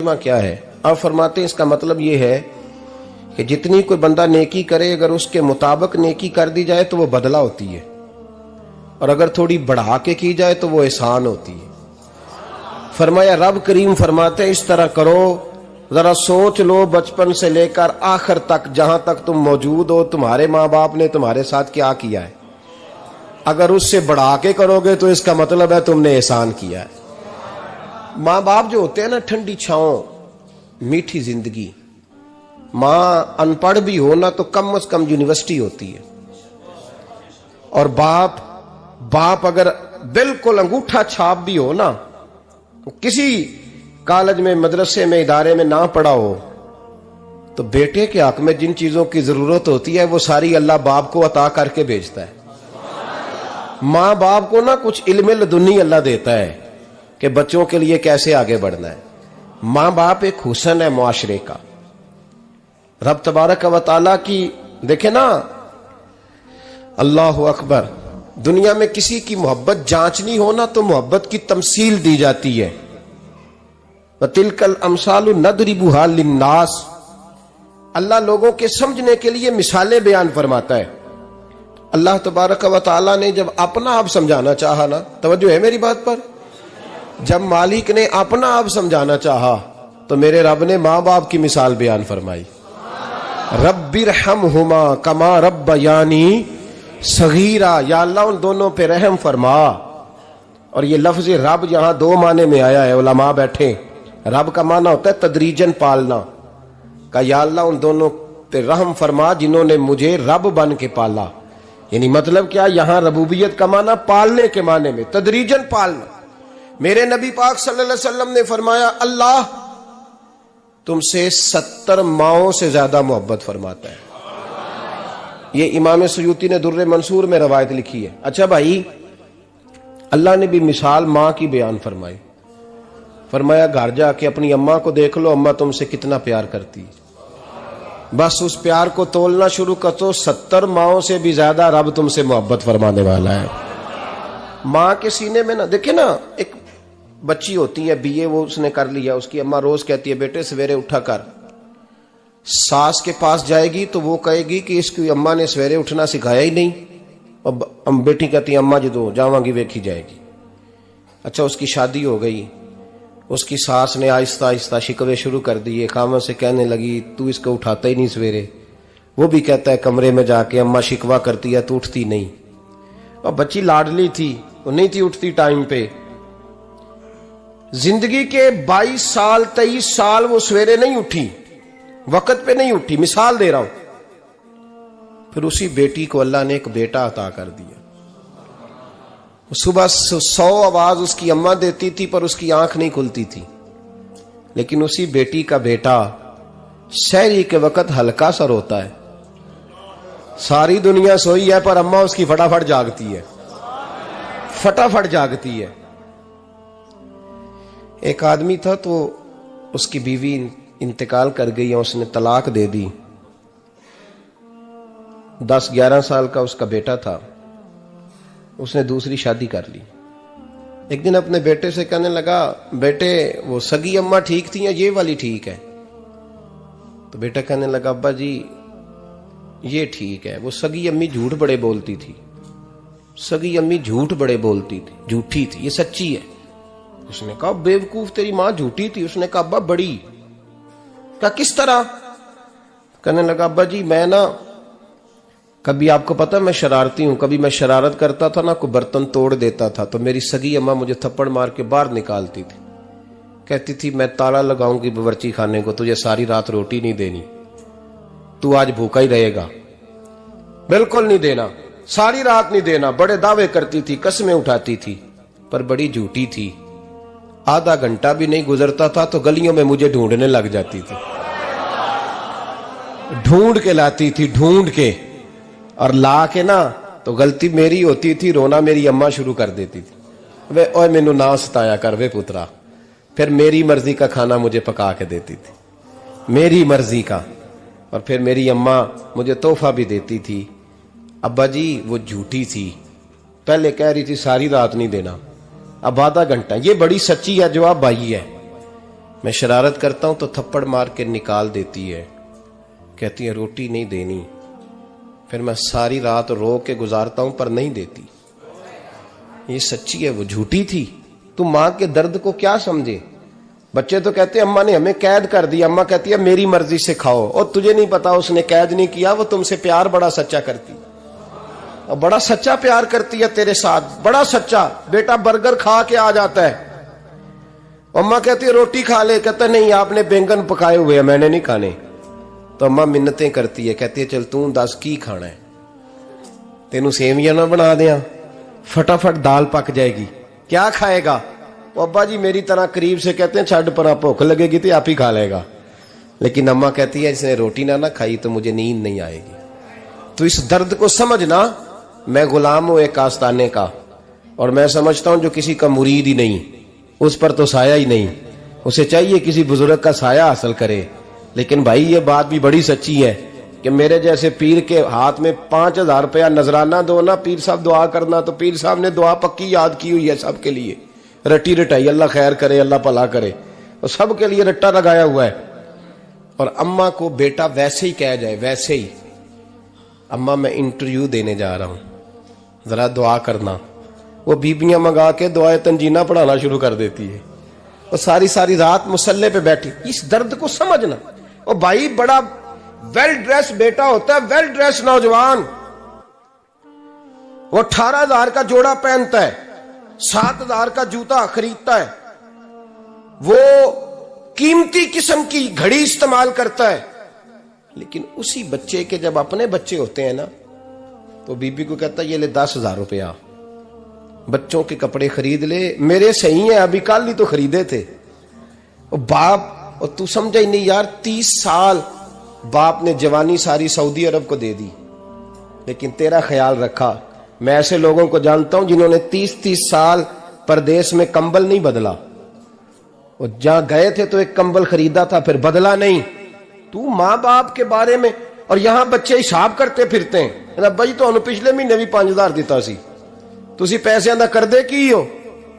क्या है? आप फरमाते हैं इसका मतलब ये है कि जितनी कोई बंदा नेकी करे, अगर उसके मुताबिक नेकी कर दी जाए तो वो बदला होती है, और अगर थोड़ी बढ़ा के की जाए तो वो एहसान होती है। फरमाया रब करीम फरमाते हैं इस तरह करो, जरा सोच लो बचपन से लेकर आखिर तक, जहां तक तुम मौजूद हो, तुम्हारे माँ बाप ने तुम्हारे साथ क्या किया है। अगर उससे बढ़ा के करोगे तो इसका मतलब है तुमने एहसान किया है। माँ बाप जो होते हैं ना, ठंडी छांव, मीठी जिंदगी। माँ अनपढ़ भी हो ना तो कम से कम यूनिवर्सिटी होती है, और बाप अगर बिल्कुल अंगूठा छाप भी हो ना, किसी कॉलेज में, मदरसे में, इदारे में ना पढ़ा हो, तो बेटे के हक में जिन चीजों की जरूरत होती है वो सारी अल्लाह बाप को अता करके भेजता है। माँ बाप को ना कुछ इल्म लदुनी अल्लाह देता है कि बच्चों के लिए कैसे आगे बढ़ना है। माँ बाप एक हुस्न है मुआशरे का। रब तबारक व तआला की देखे ना, अल्लाह अकबर, दुनिया में किसी की मोहब्बत जांचनी हो ना तो मोहब्बत की तमसील दी जाती है। तिलकल अमसालु नदरिबुहा लिन्नास, अल्लाह लोगों के समझने के लिए मिसालें बयान फरमाता है। अल्लाह तबारक व तआला ने जब अपना आप समझाना चाहा ना, तवज्जो है मेरी बात पर, जब मालिक ने अपना आप समझाना चाहा तो मेरे रब ने माँ बाप की मिसाल बयान फरमाई। रब्बिरहमहुमा कमा रब्बयानी सगीरा, या अल्लाह उन दोनों पे रहम फरमा। और ये लफ्ज रब यहां दो माने में आया है, उलमा बैठे। रब का माना होता है तदरीजन पालना का, या अल्लाह उन दोनों पे रहम फरमा जिन्होंने मुझे रब बन के पाला। यानी मतलब क्या, यहां रबूबियत का माना पालने के माने में, तदरीजन पालना। मेरे नबी पाक सल्लल्लाहु अलैहि वसल्लम ने फरमाया अल्लाह तुमसे 70 माओं से ज्यादा मोहब्बत फरमाता है। ये इमाम सुयूती ने दुर्रे मंसूर में रवायत लिखी है। अच्छा भाई, अल्लाह ने भी मिसाल माँ की बयान फरमाई। फरमाया घर जाके अपनी अम्मा को देख लो, अम्मा तुमसे कितना प्यार करती है। बस उस प्यार को तोलना शुरू कर तो 70 माओं से भी ज्यादा रब तुमसे मोहब्बत फरमाने वाला है। माँ के सीने में ना, देखे ना, एक बच्ची होती है बीए, वो उसने कर लिया, उसकी अम्मा रोज कहती है बेटे सवेरे उठा कर। सास के पास जाएगी तो वो कहेगी कि इसकी अम्मा ने सवेरे उठना सिखाया ही नहीं, और बेटी कहती है अम्मा जो जावांगी वेखी जाएगी। अच्छा, उसकी शादी हो गई, उसकी सास ने आहिस्ता आहिस्ता शिकवे शुरू कर दिए, खामन से कहने लगी तू इसको उठाता ही नहीं सवेरे। वो भी कहता है कमरे में जाके अम्मा शिकवा करती है तू उठती नहीं। और बच्ची लाडली थी, वो नहीं थी उठती टाइम पे। जिंदगी के 22 साल 23 साल वो सवेरे नहीं उठी, वक्त पे नहीं उठी, मिसाल दे रहा हूं। फिर उसी बेटी को अल्लाह ने एक बेटा अता कर दिया। सुबह 100 आवाज उसकी अम्मा देती थी पर उसकी आंख नहीं खुलती थी, लेकिन उसी बेटी का बेटा सहरी के वक्त हल्का सा रोता है। सारी दुनिया सोई है पर अम्मा उसकी फटाफट जागती है, फटाफट जागती है। एक आदमी था तो उसकी बीवी इंतकाल कर गई, उसने तलाक दे दी। 10-11 साल का उसका बेटा था, उसने दूसरी शादी कर ली। एक दिन अपने बेटे से कहने लगा बेटे वो सगी अम्मा ठीक थी या ये वाली ठीक है? तो बेटा कहने लगा अब्बा जी ये ठीक है, वो सगी अम्मी झूठ बड़े बोलती थी, सगी अम्मी झूठ बड़े बोलती थी, झूठी थी, ये सच्ची है। उसने कहा बेवकूफ तेरी मां झूठी थी। उसने कहा अब्बा बड़ी। क्या किस तरह? कहने लगा अब्बा जी मैं ना, कभी आपको पता मैं शरारती हूं, कभी मैं शरारत करता था ना, कोई बर्तन तोड़ देता था तो मेरी सगी अम्मा मुझे थप्पड़ मार के बाहर निकालती थी। कहती थी मैं ताला लगाऊंगी बावर्ची खाने को, तुझे सारी रात रोटी नहीं देनी, तू आज भूखा ही रहेगा। बिल्कुल नहीं देना, सारी रात नहीं देना। बड़े दावे करती थी, कस्में उठाती थी, पर बड़ी झूठी थी। आधा घंटा भी नहीं गुजरता था तो गलियों में मुझे ढूंढने लग जाती थी, ढूंढ के लाती थी, ढूंढ के, और ला के ना तो गलती मेरी होती थी, रोना मेरी अम्मा शुरू कर देती थी। वे ओए मैनू ना सताया कर वे पुत्रा। फिर मेरी मर्जी का खाना मुझे पका के देती थी, मेरी मर्जी का। और फिर मेरी अम्मा मुझे तोहफा भी देती थी। अब्बा जी वो झूठी थी, पहले कह रही थी सारी रात नहीं देना, अब आधा घंटा। ये बड़ी सच्ची है जवाब भाई है। मैं शरारत करता हूं तो थप्पड़ मार के निकाल देती है, कहती है रोटी नहीं देनी। फिर मैं सारी रात रो के गुजारता हूं पर नहीं देती। ये सच्ची है, वो झूठी थी। तू मां के दर्द को क्या समझे। बच्चे तो कहते हैं अम्मा ने हमें कैद कर दिया, अम्मा कहती है मेरी मर्जी से खाओ। और तुझे नहीं पता उसने कैद नहीं किया, वो तुमसे प्यार बड़ा सच्चा करती, और बड़ा सच्चा प्यार करती है तेरे साथ, बड़ा सच्चा। बेटा बर्गर खा के आ जाता है, अम्मा कहती है रोटी खा ले, कहता नहीं आपने बैंगन पकाए हुए हैं मैंने नहीं खाने। तो अम्मा मिन्नतें करती है, कहती है चल तू दस की खाना है, तेनू सेवियां ना बना दिया, फटाफट दाल पक जाएगी, क्या खाएगा। वो अब्बा जी मेरी तरह करीब से कहते हैं छड़ पर भूख लगेगी तो आप ही खा लेगा। लेकिन अम्मा कहती है इसने रोटी ना खाई तो मुझे नींद नहीं आएगी। तो इस दर्द को समझना। मैं गुलाम हूं एक आस्ताने का, और मैं समझता हूं जो किसी का मुरीद ही नहीं उस पर तो साया ही नहीं, उसे चाहिए किसी बुजुर्ग का साया हासिल करे। लेकिन भाई ये बात भी बड़ी सच्ची है कि मेरे जैसे पीर के हाथ में 5,000 रुपया नजराना दो ना, पीर साहब दुआ करना, तो पीर साहब ने दुआ पक्की याद की हुई है सबके लिए, रट्टी रटाई, अल्लाह खैर करे अल्लाह भला करे, और सबके लिए रट्टा लगाया हुआ है। और अम्मा को बेटा वैसे ही कह जाए, वैसे ही अम्मा मैं इंटरव्यू देने जा रहा हूं, जरा दुआ करना, वो बीबियां मंगा के दुआए तंजीना पढ़ाना शुरू कर देती है, और सारी सारी रात मुसल्ले पे बैठी। इस दर्द को समझना। और भाई बड़ा वेल ड्रेस बेटा होता है, वेल ड्रेस नौजवान, वो 18,000 का जोड़ा पहनता है, 7,000 का जूता खरीदता है, वो कीमती किस्म की घड़ी इस्तेमाल करता है। लेकिन उसी बच्चे के जब अपने बच्चे होते हैं ना, तो बीबी को कहता है ये ले 10,000 रुपया, बच्चों के कपड़े खरीद ले, मेरे सही है अभी कल ही तो खरीदे थे। और बाप, और तू समझा ही नहीं यार, 30 साल बाप ने जवानी सारी सऊदी अरब को दे दी, लेकिन तेरा ख्याल रखा। मैं ऐसे लोगों को जानता हूं जिन्होंने 30-30 साल परदेश में कंबल नहीं बदला, और जहां गए थे तो एक कंबल खरीदा था फिर बदला नहीं। तू मां बाप के बारे में, और यहां बच्चे हिसाब करते फिरते हैं, रब्बा जी तो पिछले महीने भी 5,000 दिता सी, तुसी पैसे दा कर दे की हो।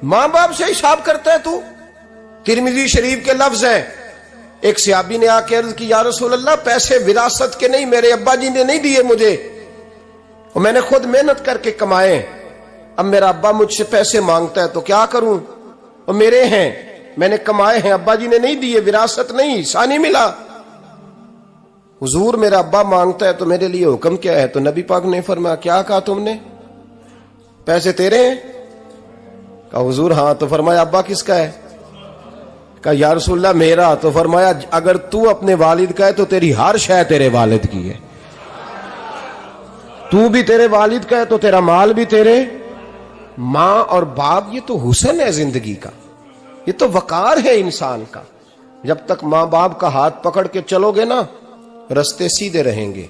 मां बाप से हिसाब करता है तू। तिरमिजी शरीफ के लफ्ज है, एक सहाबी ने आके अर्ज की या रसूल अल्लाह पैसे विरासत के नहीं, मेरे अब्बा जी ने नहीं दिए मुझे, और मैंने खुद मेहनत करके कमाए, अब मेरा अब्बा मुझसे पैसे मांगता है तो क्या करूं, और मेरे हैं, मैंने कमाए हैं, अब्बा जी ने नहीं दिए, विरासत नहीं, हिस्सा नहीं मिला। हुजूर मेरा अब्बा मांगता है तो मेरे लिए हुक्म क्या है। तो नबी पाक ने फरमाया क्या कहा तुमने, पैसे तेरे हैं? कहा हुजूर हाँ। तो फरमाया अब्बा किसका है? कहा या रसूलल्लाह मेरा। तो फरमाया अगर तू अपने वालिद का है तो तेरी हर शय तेरे वालिद की है, तू भी तेरे वालिद का है तो तेरा माल भी तेरे। मां और बाप ये तो हुस्न है जिंदगी का, ये तो वकार है इंसान का। जब तक मां बाप का हाथ पकड़ के चलोगे ना, रास्ते सीधे रहेंगे।